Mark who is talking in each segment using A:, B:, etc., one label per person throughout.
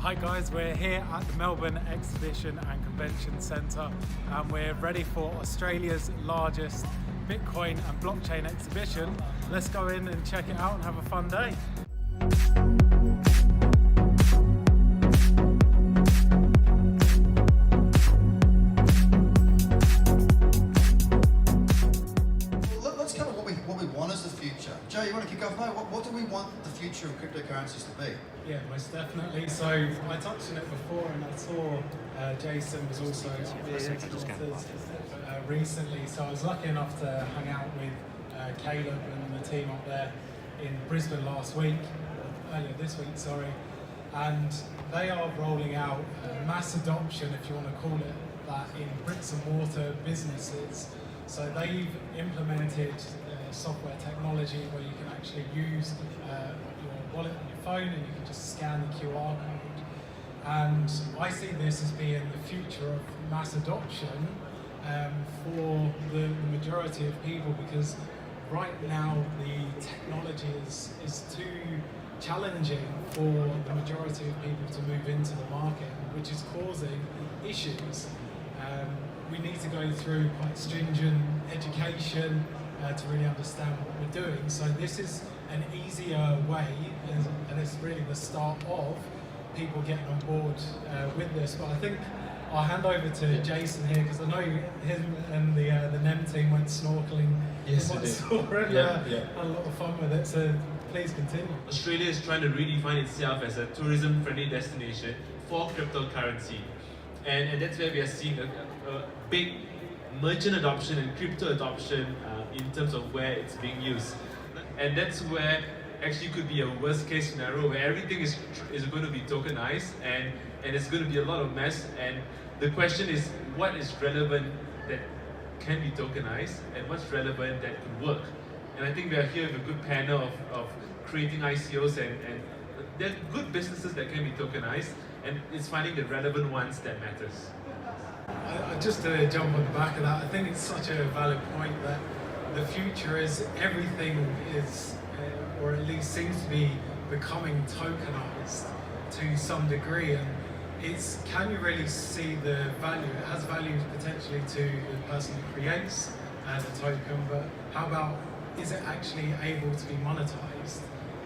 A: Hi guys, we're here at the Melbourne Exhibition and Convention Centre and we're ready for Australia's largest Bitcoin and blockchain exhibition. Let's go in and check it out and have a fun day.
B: Let's cover what we want as the future. Joe, you want to kick off? No, what do we want the future of cryptocurrencies to be?
A: Yeah, most definitely. So I touched on it before and I saw Jason was also recently. So I was lucky enough to hang out with Caleb and the team up there in Brisbane last week, earlier this week, sorry. And they are rolling out mass adoption, if you want to call it that, in bricks and mortar businesses. So they've implemented software technology where you can actually use your wallet on your phone and you can just scan the QR code. And I see this as being the future of mass adoption for the majority of people, because right now the technology is too challenging for the majority of people to move into the market, which is causing issues. We need to go through quite stringent education to really understand what we're doing. So this is an easier way, and it's really the start of people getting on board with this. But I think I'll hand over to Jason here, because I know him and the NEM team went snorkeling.
C: Yes,
A: and
C: had
A: a lot of fun with it. So please continue.
C: Australia is trying to redefine itself as a tourism-friendly destination for cryptocurrency. And that's where we are seeing a big merchant adoption and crypto adoption in terms of where it's being used. And that's where actually could be a worst case scenario where everything is going to be tokenized and it's going to be a lot of mess. And the question is, what is relevant that can be tokenized and what's relevant that could work? And I think we are here with a good panel of creating ICOs and there are good businesses that can be tokenized, and it's finding the relevant ones that matters.
A: Just to jump on the back of that, I think it's such a valid point that the future is everything is, or at least seems to be, becoming tokenized to some degree. And it's, can you really see the value? It has value potentially to the person who creates the token, but how about, is it actually able to be monetized?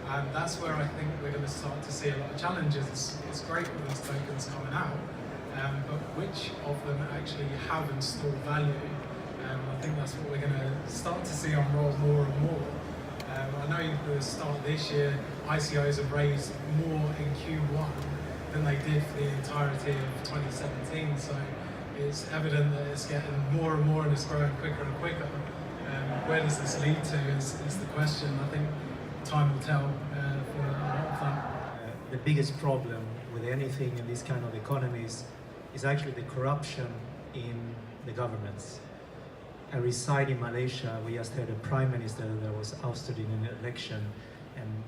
A: And that's where I think we're going to start to see a lot of challenges. It's great with these tokens coming out, but which of them actually have and store value? I think that's what we're going to start to see unroll more and more. I know at the start of this year, ICOs have raised more in Q1 than they did for the entirety of 2017, so it's evident that it's getting more and more and it's growing quicker and quicker. Where does this lead to is the question. I think time will tell for a lot of that.
D: The biggest problem with anything in this kind of economies is actually the corruption in the governments. I reside in Malaysia. We just had a prime minister that was ousted in an election, and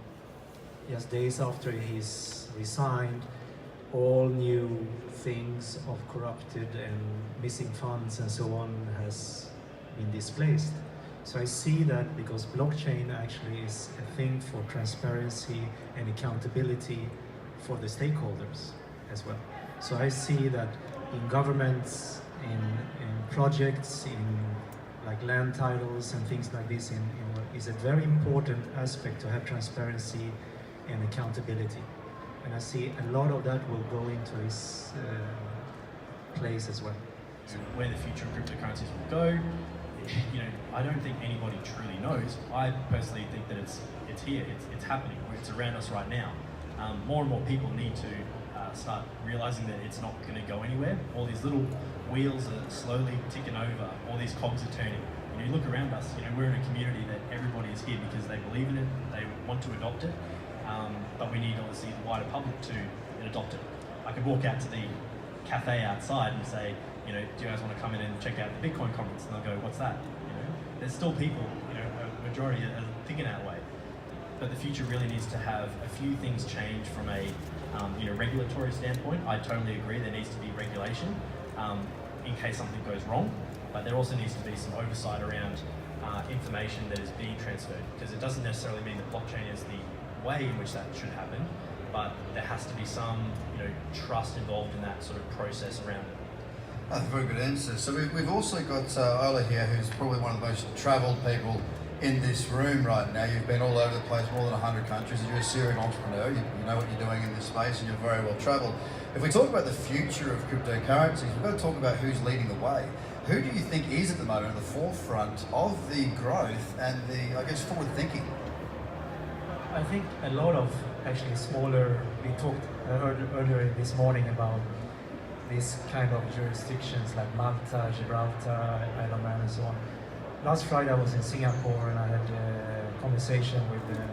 D: just days after he's resigned, all new things of corrupted and missing funds and so on has been displaced. So I see that because blockchain actually is a thing for transparency and accountability for the stakeholders as well. So I see that in governments, in projects, in like land titles and things like this, is a very important aspect to have transparency and accountability. And I see a lot of that will go into this place as well.
E: So where the future of cryptocurrencies will go, I don't think anybody truly knows. I personally think that it's here, it's happening, it's around us right now. More and more people need to start realizing that it's not going to go anywhere. All these little wheels are slowly ticking over, all these cogs are turning. You look around us, we're in a community that everybody is here because they believe in it, they want to adopt it, but we need obviously the wider public to adopt it. I could walk out to the cafe outside and say, do you guys want to come in and check out the Bitcoin conference? And they'll go, what's that? There's still people, a majority are thinking that way. But the future really needs to have a few things change from a regulatory standpoint. I totally agree there needs to be regulation in case something goes wrong, but there also needs to be some oversight around information that is being transferred, because it doesn't necessarily mean that blockchain is the way in which that should happen. but there has to be some, trust involved in that sort of process around it.
B: Oh, very good answer. So we've also got Ola here, who's probably one of the most travelled people in this room right now. You've been all over the place, more than 100 countries. You're a serial entrepreneur. You know what you're doing in this space, and you're very well travelled. If we talk about the future of cryptocurrencies, we've got to talk about who's leading the way. Who do you think is at the moment at the forefront of the growth and the, I guess, forward thinking?
D: I think a lot of actually smaller, we talked earlier this morning about these kind of jurisdictions like Malta, Gibraltar, Isle of Man and so on. Last Friday I was in Singapore and I had a conversation with the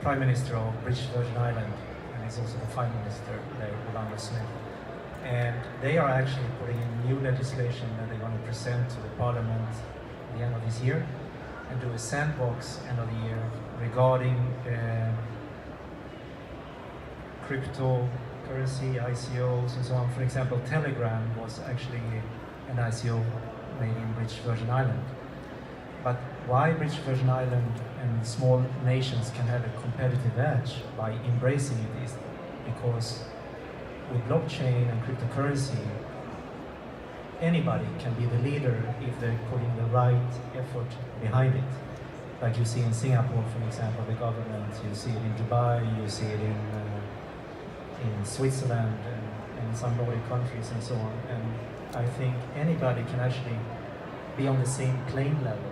D: Prime Minister of British Virgin Island, and he's also the Prime Minister there, Orlando Smith. And they are actually putting in new legislation that they're going to present to the Parliament at the end of this year and do a sandbox end of the year regarding cryptocurrency, ICOs and so on. For example, Telegram was actually an ICO made in British Virgin Island. But why British Virgin Island and small nations can have a competitive edge by embracing it is because with blockchain and cryptocurrency, anybody can be the leader if they're putting the right effort behind it. Like you see in Singapore, for example, the government, you see it in Dubai, you see it in Switzerland and some Nordic countries and so on. And I think anybody can actually be on the same plane level.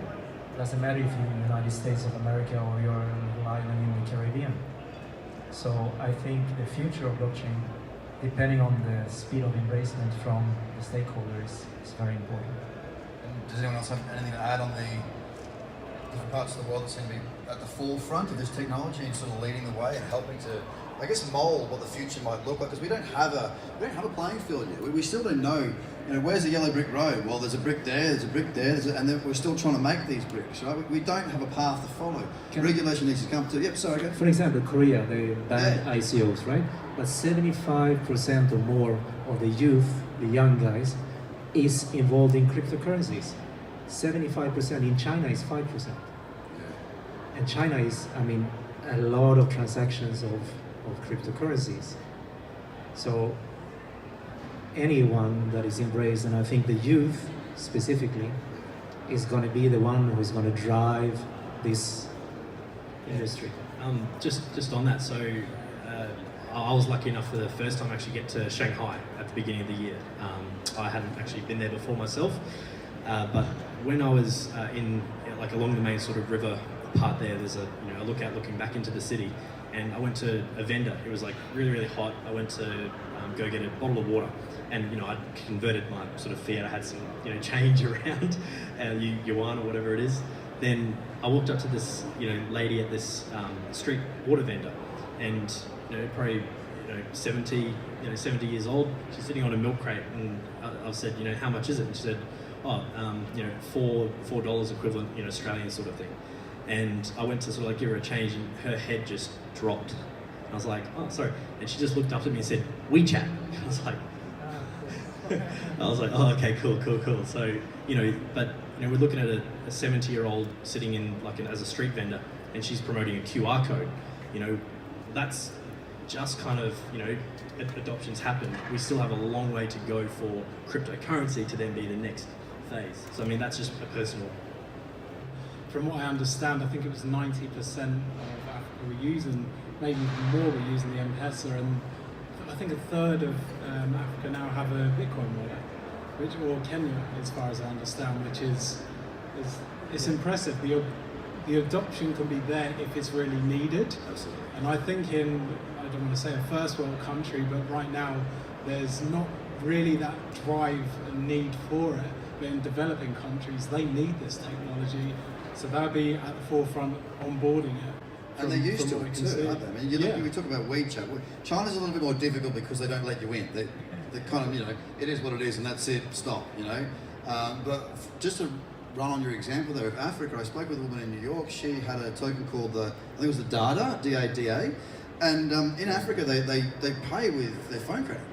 D: It doesn't matter if you're in the United States of America or you're on an island in the Caribbean. So I think the future of blockchain, depending on the speed of embracement from the stakeholders, is very important.
B: And does anyone else have anything to add on the different parts of the world that seem to be at the forefront of this technology and sort of leading the way and helping to, I guess, mould what the future might look like? Because we don't have a playing field yet. We still don't know, where's the yellow brick road? Well, there's a brick there, there's a brick there, and then we're still trying to make these bricks, right? We don't have a path to follow. Regulation needs to come to, yep, sorry, go.
F: For example, Korea, they banned ICOs, right? But 75% or more of the youth, the young guys, is involved in cryptocurrencies. 75% in China is 5%. And China is, a lot of transactions of cryptocurrencies. So anyone that is embraced, and I think the youth specifically, is going to be the one who is going to drive this industry.
E: Just on that, so I was lucky enough for the first time actually get to Shanghai at the beginning of the year. I hadn't actually been there before myself, but when I was along the main sort of river part there, there's a lookout looking back into the city, and I went to a vendor. It was like really, really hot. I went to go get a bottle of water, and I'd converted my sort of fiat. I had some change around, yuan or whatever it is. Then I walked up to this lady at this street water vendor, and probably 70 years old. She's sitting on a milk crate, and I said, how much is it? And she said, $4 equivalent, Australian sort of thing. And I went to sort of give her a change, and her head just dropped. And I was like, oh, sorry. And she just looked up at me and said, WeChat. I was like, oh, okay, cool. So, but we're looking at a 70-year-old sitting in as a street vendor, and she's promoting a QR code. That's just kind of, adoptions happen. We still have a long way to go for cryptocurrency to then be the next phase. So, that's just a personal.
A: From what I understand, I think it was 90% of Africa were using, maybe more were using the M-Pesa, and I think a third of Africa now have a Bitcoin wallet, or Kenya, as far as I understand, which is it's impressive. The adoption can be there if it's really needed.
B: Absolutely.
A: And I think I don't want to say a first world country, but right now there's not really that drive and need for it. But in developing countries, they need this technology. So they'll be at the forefront onboarding it.
B: And they're used to it too, aren't they? We talk about WeChat. China's a little bit more difficult because they don't let you in. They kind of, it is what it is, and that's it, stop, But just to run on your example there of Africa, I spoke with a woman in New York. She had a token called I think it was the DADA, D-A-D-A. And in Africa, they pay with their phone credit.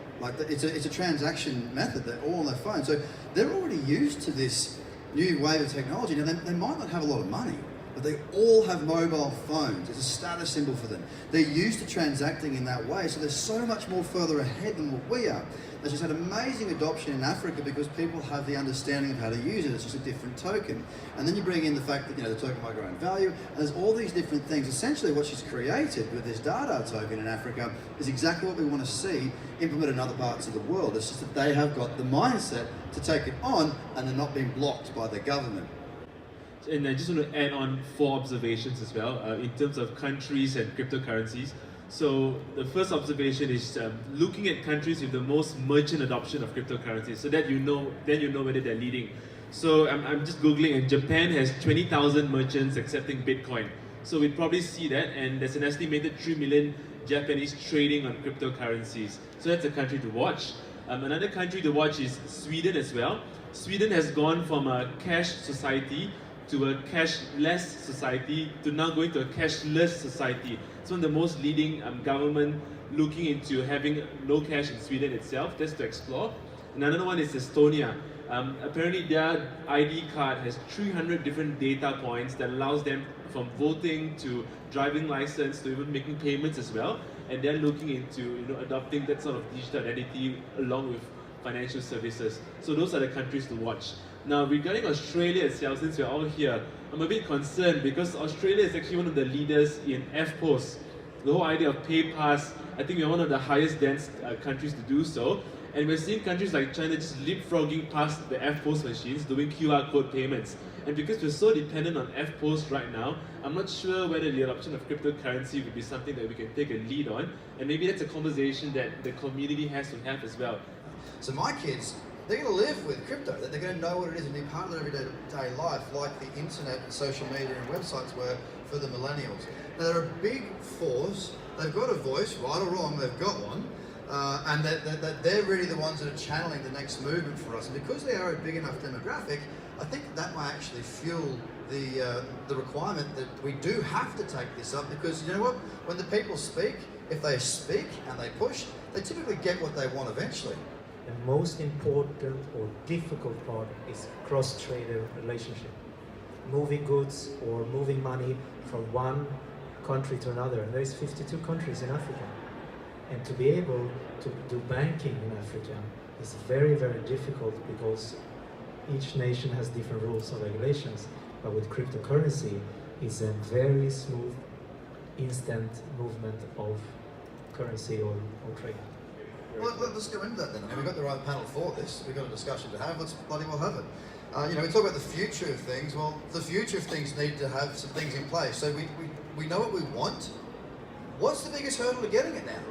B: It's a transaction method. They're all on their phone. So they're already used to this new wave of technology. Now, they might not have a lot of money, but they all have mobile phones. It's a status symbol for them. They're used to transacting in that way, so they're so much more further ahead than what we are. There's just had amazing adoption in Africa because people have the understanding of how to use it. It's just a different token. And then you bring in the fact that, you know, the token might grow in value, and there's all these different things. Essentially what she's created with this Dada token in Africa is exactly what we want to see implemented in other parts of the world. It's just that they have got the mindset to take it on, and they're not being blocked by the government.
C: And I just want to add on 4 observations as well in terms of countries and cryptocurrencies. So the first observation is looking at countries with the most merchant adoption of cryptocurrencies, so that then you know whether they're leading. So I'm just googling, and Japan has 20,000 merchants accepting Bitcoin. So we'd probably see that, and there's an estimated 3 million Japanese trading on cryptocurrencies. So that's a country to watch. Another country to watch is Sweden as well. Sweden has gone from a cash society to a cashless society to now going to a cashless society. It's one of the most leading government looking into having no cash in Sweden itself, just to explore. Another one is Estonia. Apparently their ID card has 300 different data points that allows them from voting to driving license to even making payments as well. And they're looking into adopting that sort of digital identity along with financial services. So those are the countries to watch. Now, regarding Australia itself, since we're all here, I'm a bit concerned because Australia is actually one of the leaders in FPOS. The whole idea of PayPass, I think we're one of the highest dense countries to do so. And we're seeing countries like China just leapfrogging past the FPOS machines, doing QR code payments. And because we're so dependent on FPOS right now, I'm not sure whether the adoption of cryptocurrency would be something that we can take a lead on. And maybe that's a conversation that the community has to have as well.
B: So my kids, they're going to live with crypto, that they're going to know what it is and be part of their everyday life, like the internet and social media and websites were for the millennials. Now they're a big force, they've got a voice, right or wrong, they've got one, and they're really the ones that are channeling the next movement for us. And because they are a big enough demographic, I think that might actually fuel the requirement that we do have to take this up, because you know what, when the people speak, if they speak and they push, they typically get what they want eventually.
D: The most important or difficult part is cross-trader relationship. Moving goods or moving money from one country to another. And there's 52 countries in Africa. And to be able to do banking in Africa is very, very difficult because each nation has different rules and regulations. But with cryptocurrency, it's a very smooth, instant movement of currency or trade.
B: Well, let's go into that then. I mean, we've got the right panel for this. We've got a discussion to have. Let's bloody well have it. We talk about the future of things. Well, the future of things need to have some things in place. So we know what we want. What's the biggest hurdle to getting it now?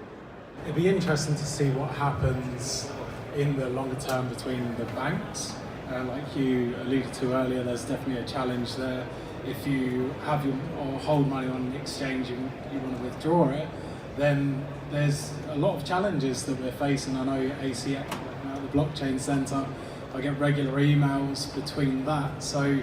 A: It'd be interesting to see what happens in the longer term between the banks. Like you alluded to earlier, there's definitely a challenge there. If you have or hold money on an exchange and you want to withdraw it, then there's a lot of challenges that we're facing. I know ACX, the Blockchain Centre, I get regular emails between that. So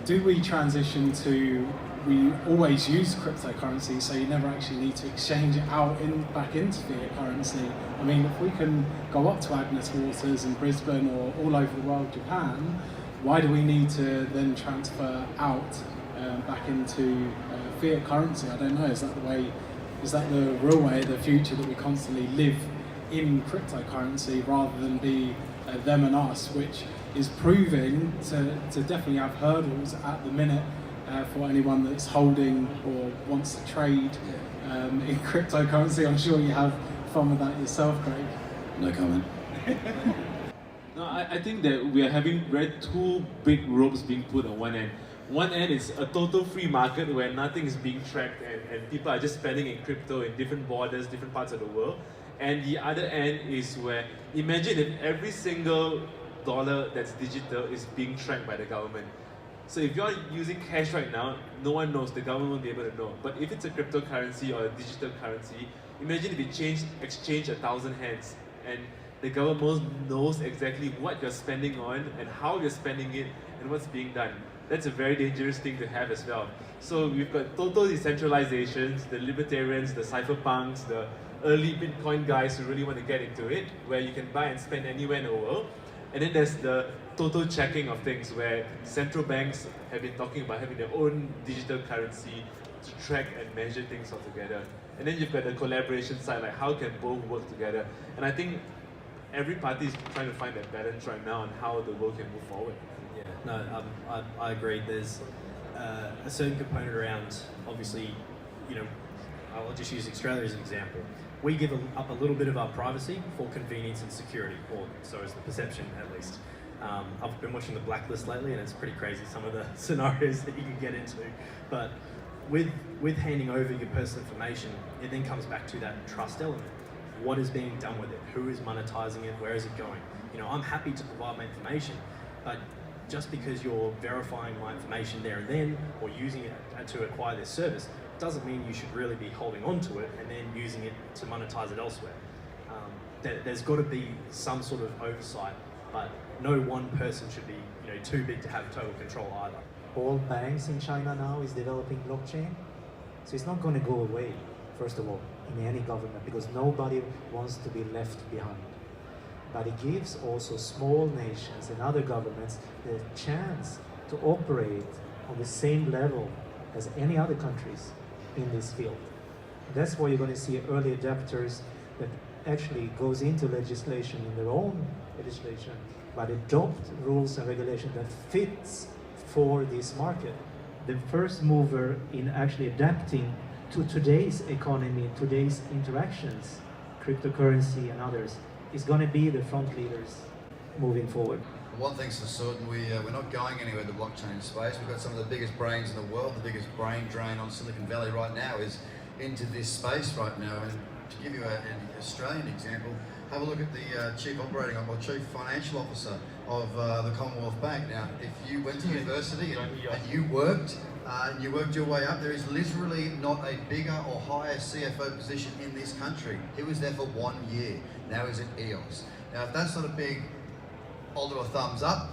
A: do we transition to, we always use cryptocurrency, so you never actually need to exchange it out back into fiat currency? I mean, if we can go up to Agnes Waters in Brisbane or all over the world, Japan, why do we need to then transfer out back into fiat currency? I don't know, is that the way? Is that the real way of the future, that we constantly live in cryptocurrency rather than be them and us, which is proving to definitely have hurdles at the minute for anyone that's holding or wants to trade in cryptocurrency? I'm sure you have fun with that yourself, Craig.
B: No comment.
C: No, I think that we are having two big ropes being put on one end. One end is a total free market where nothing is being tracked and people are just spending in crypto in different borders, different parts of the world. And the other end is where, imagine if every single dollar that's digital is being tracked by the government. So if you're using cash right now, no one knows, the government won't be able to know. But if it's a cryptocurrency or a digital currency, imagine if you exchange 1,000 hands and the government knows exactly what you're spending on and how you're spending it and what's being done. That's a very dangerous thing to have as well. So we've got total decentralizations, the libertarians, the cypherpunks, the early Bitcoin guys who really want to get into it, where you can buy and spend anywhere in the world. And then there's the total checking of things where central banks have been talking about having their own digital currency to track and measure things all together. And then you've got the collaboration side, like how can both work together? And I think every party is trying to find that balance right now on how the world can move forward.
E: Yeah, no, I agree. There's a certain component around, obviously, you know, I'll just use Australia as an example. We give up a little bit of our privacy for convenience and security, or so is the perception at least. I've been watching The Blacklist lately, and it's pretty crazy some of the scenarios that you can get into. But with handing over your personal information, it then comes back to that trust element. What is being done with it? Who is monetizing it? Where is it going? You know, I'm happy to provide my information, but just because you're verifying my information there and then, or using it to acquire this service, doesn't mean you should really be holding on to it and then using it to monetize it elsewhere. There's got to be some sort of oversight, but no one person should be, you know, too big to have total control either.
D: All banks in China now is developing blockchain, so it's not going to go away, first of all, in any government, because nobody wants to be left behind. But it gives also small nations and other governments the chance to operate on the same level as any other countries in this field. That's why you're going to see early adapters that actually goes into legislation in their own legislation, but adopt rules and regulation that fits for this market. The first mover in actually adapting to today's economy, today's interactions, cryptocurrency and others, is going to be the front leaders moving forward.
B: One thing's for certain, we're not going anywhere in the blockchain space. We've got some of the biggest brains in the world. The biggest brain drain on Silicon Valley right now is into this space right now. And to give you an Australian example, have a look at the Chief Operating or Chief Financial Officer of the Commonwealth Bank. Now, if you went to university and you worked your way up, there is literally not a bigger or higher CFO position in this country. He was there for 1 year. Now he's at EOS. Now, if that's not a big hold a thumbs up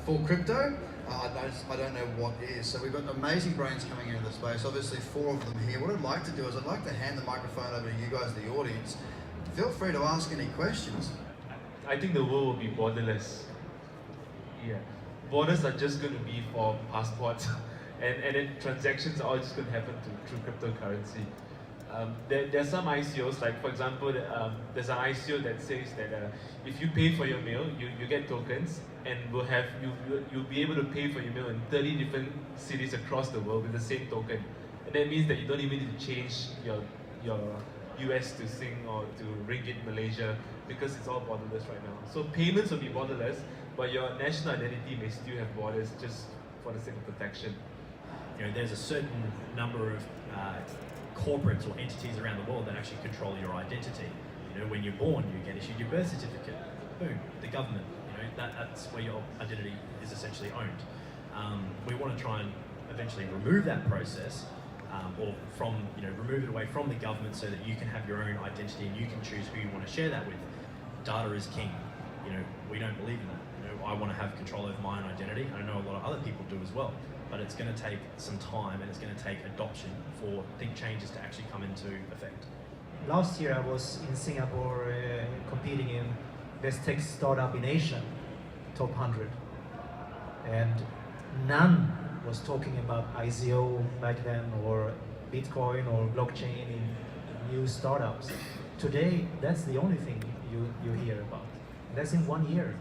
B: for crypto, I don't know what is. So we've got amazing brains coming into the space, obviously 4 of them here. What I'd like to do is I'd like to hand the microphone over to you guys, the audience. Feel free to ask any questions.
C: I think the world will be borderless. Yeah. Borders are just going to be for passports and then transactions are all just going to happen through cryptocurrency. There are some ICOs, like for example, there's an ICO that says that if you pay for your meal, you get tokens, and you'll be able to pay for your meal in 30 different cities across the world with the same token. And that means that you don't even need to change your US to Sing or to Ringgit Malaysia, because it's all borderless right now. So payments will be borderless, but your national identity may still have borders just for the sake of protection.
E: You know, there's a certain number of corporates or entities around the world that actually control your identity. You know, when you're born, you get issued your birth certificate. Boom, the government. You know, that's where your identity is essentially owned. We want to try and eventually remove that process, or remove it away from the government, so that you can have your own identity and you can choose who you want to share that with. Data is king. You know, we don't believe in that. You know, I want to have control over my own identity. I know a lot of other people do as well. But it's going to take some time, and it's going to take adoption for changes to actually come into effect.
D: Last year I was in Singapore competing in Best Tech Startup in Asia, top 100. And none was talking about ICO back then, or Bitcoin or blockchain in new startups. Today, that's the only thing you hear about. And that's in 1 year.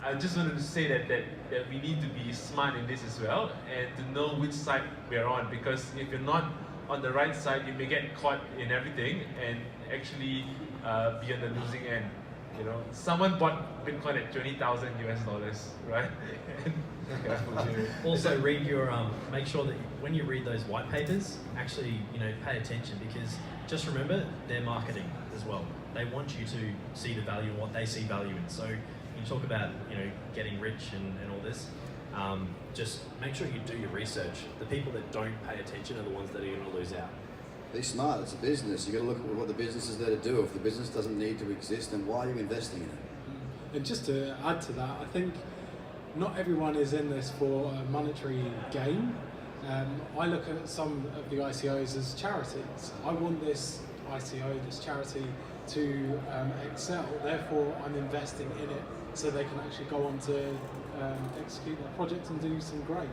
C: I just wanted to say that we need to be smart in this as well, and to know which side we're on, because if you're not on the right side, you may get caught in everything and actually be on the losing end. You know, someone bought Bitcoin at $20,000 US, right?
E: Also, read your make sure that when you read those white papers, actually, you know, pay attention, because just remember, they're marketing as well. They want you to see the value in what they see value in. So you talk about, you know, getting rich and all this, just make sure you do your research. The people that don't pay attention are the ones that are going to lose out.
B: Be smart, it's a business. You've got to look at what the business is there to do. If the business doesn't need to exist, then why are you investing in it?
A: And just to add to that, I think not everyone is in this for a monetary gain. I look at some of the ICOs as charities. I want this ICO, this charity, to excel. Therefore, I'm investing in it so they can actually go on to execute their projects and do some great.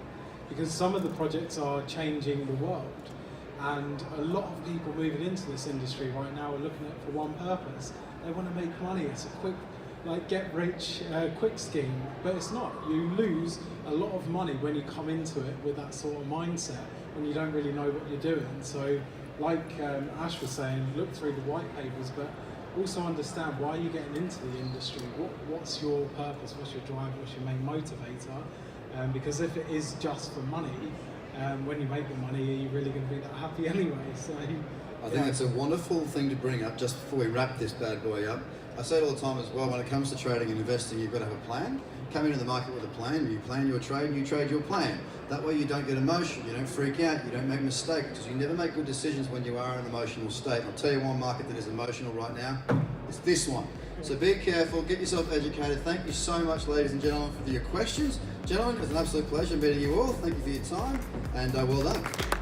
A: Because some of the projects are changing the world, and a lot of people moving into this industry right now are looking at it for one purpose. They want to make money. It's a quick, like, get rich quick scheme, but it's not. You lose a lot of money when you come into it with that sort of mindset, when you don't really know what you're doing. So, like Ash was saying, look through the white papers, but also understand why you're getting into the industry. What's your purpose? What's your drive? What's your main motivator? Because if it is just for money, when you make the money, are you really going to be that happy anyway? So
B: I think that's a wonderful thing to bring up just before we wrap this bad boy up. I say it all the time as well, when it comes to trading and investing, you've got to have a plan. Come into the market with a plan, you plan your trade and you trade your plan. That way you don't get emotional, you don't freak out, you don't make mistakes, because you never make good decisions when you are in an emotional state. And I'll tell you one market that is emotional right now, it's this one. So be careful, get yourself educated. Thank you so much, ladies and gentlemen, for your questions. Gentlemen, it was an absolute pleasure meeting you all. Thank you for your time, and well done.